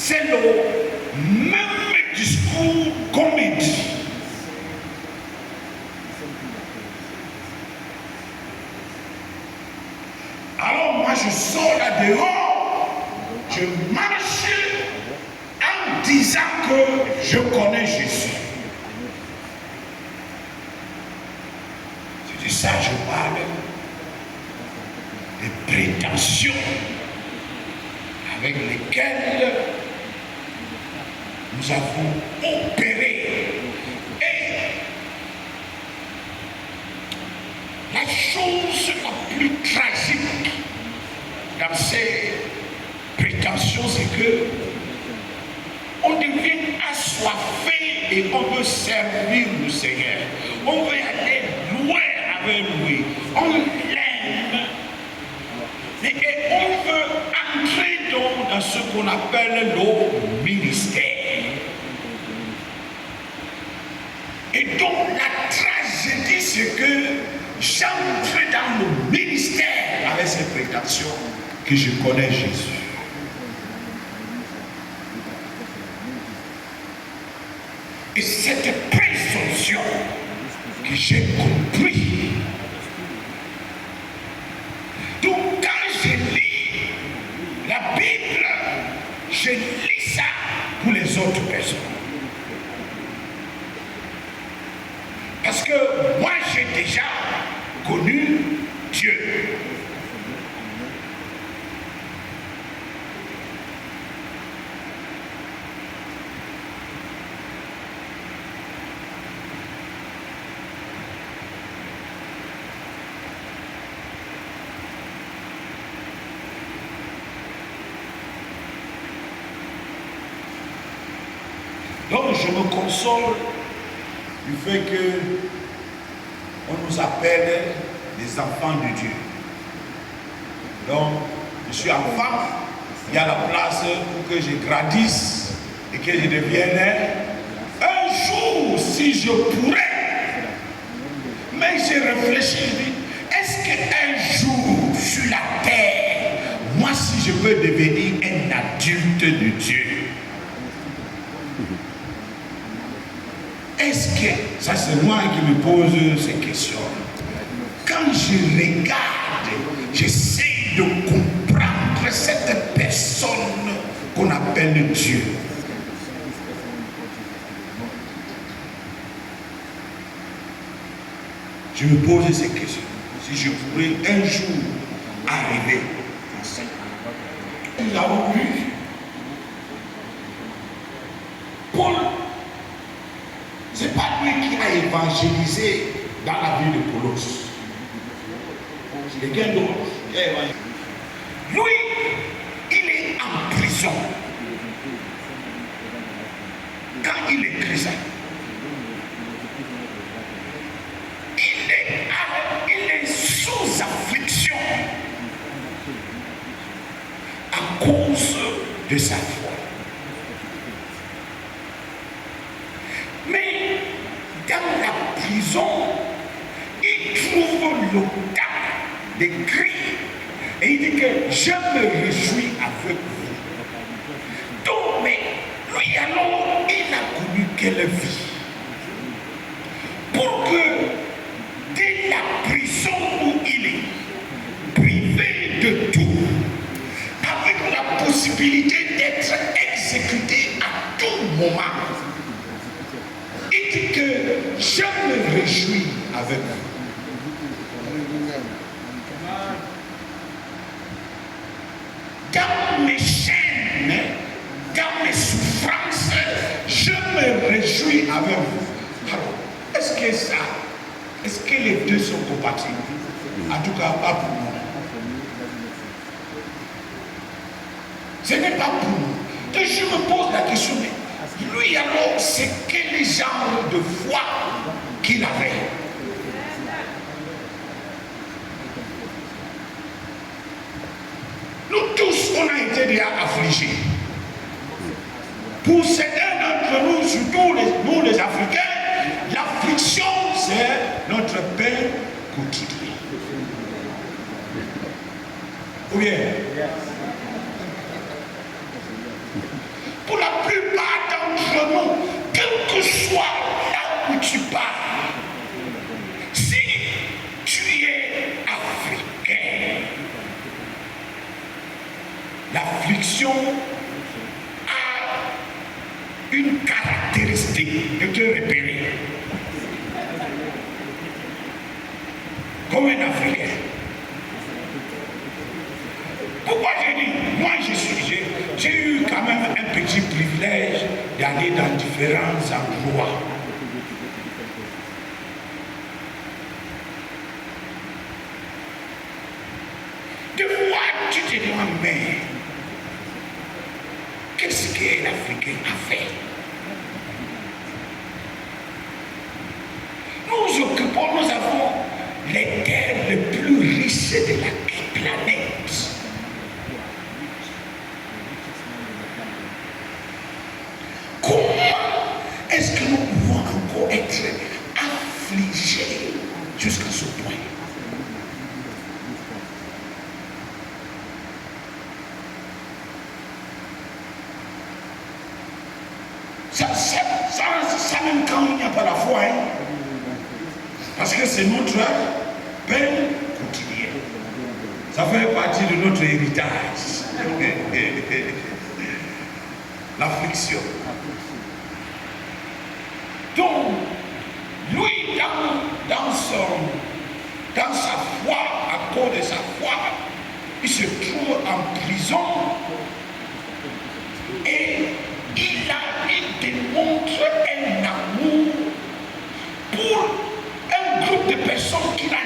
c'est le même discours comédie. Alors moi je sors là dehors, je marche en disant que je connais Jésus. C'est de ça que je parle, des prétentions avec lesquelles nous avons opéré. Et la chose la plus tragique dans ces prétentions, c'est que on devient assoiffé et on veut servir le Seigneur. On veut aller loin avec lui. On l'aime. Et on veut entrer dans ce qu'on appelle le ministère. Et donc la tragédie, c'est que j'entre dans le ministère avec ces prétentions que je connais Jésus. Et cette présomption que j'ai compris. Donc quand je lis la Bible, je lis ça pour les autres personnes. Parce que moi j'ai déjà connu Dieu. Donc je me console du fait que on nous appelle les enfants de Dieu. Donc je suis enfant, il y a la place pour que je grandisse et que je devienne un jour, si je pourrais. Mais j'ai réfléchi, je dis, est-ce qu'un jour sur la terre, moi si je peux devenir un adulte de Dieu, est-ce que, ça c'est moi qui me pose ces questions. Quand je regarde, j'essaie de comprendre cette personne qu'on appelle Dieu. Je me pose ces questions. Si je pourrais un jour arriver à ça. Nous avons vu Paul. C'est pas lui qui a évangélisé dans la ville de Colosse. C'est quelqu'un d'autre qui a évangélisé. Lui, il est en prison. Quand il écrit ça, il est sous affliction à cause de sa foi. Mais dans la prison, il trouve le temps d'écrire et il dit que je me réjouis avec vous. Donc, mais lui alors, il a connu quelle vie? Pour que dès la prison où il est, privé de tout, avec la possibilité d'être exécuté à tout moment, il dit que je me réjouis avec vous. Dans mes chaînes, dans mes souffrances, je me réjouis avec vous. Alors, est-ce que les deux sont compatibles? En tout cas, pas pour moi. Ce n'est pas pour nous. Donc je me pose la question, mais lui alors, c'est quel genre de foi qu'il avait? Nous tous, on a été déjà affligés. Pour certains d'entre nous, surtout nous les Africains, l'affliction, c'est notre pain quotidien. Ou bien? où tu pars. Si tu es africain, l'affliction a une caractéristique de te repérer. Comme un Africain. Pourquoi j'ai dit, moi j'ai eu quand même un petit privilège d'aller dans différents endroits. De fois, tu te demandes, mais qu'est-ce que l'Africain a fait? Nous occupons, nous avons les terres les plus riches de la planète. Comment est-ce que nous pouvons encore être affligés jusqu'à ce point? Ça même quand il n'y a pas la foi, hein? Parce que c'est notre pain quotidien. Ça fait partie de notre héritage. L'affliction. Donc, lui, dans sa foi, à cause de sa foi, il se trouve en prison et il démontre un amour pour un groupe de personnes qu'il a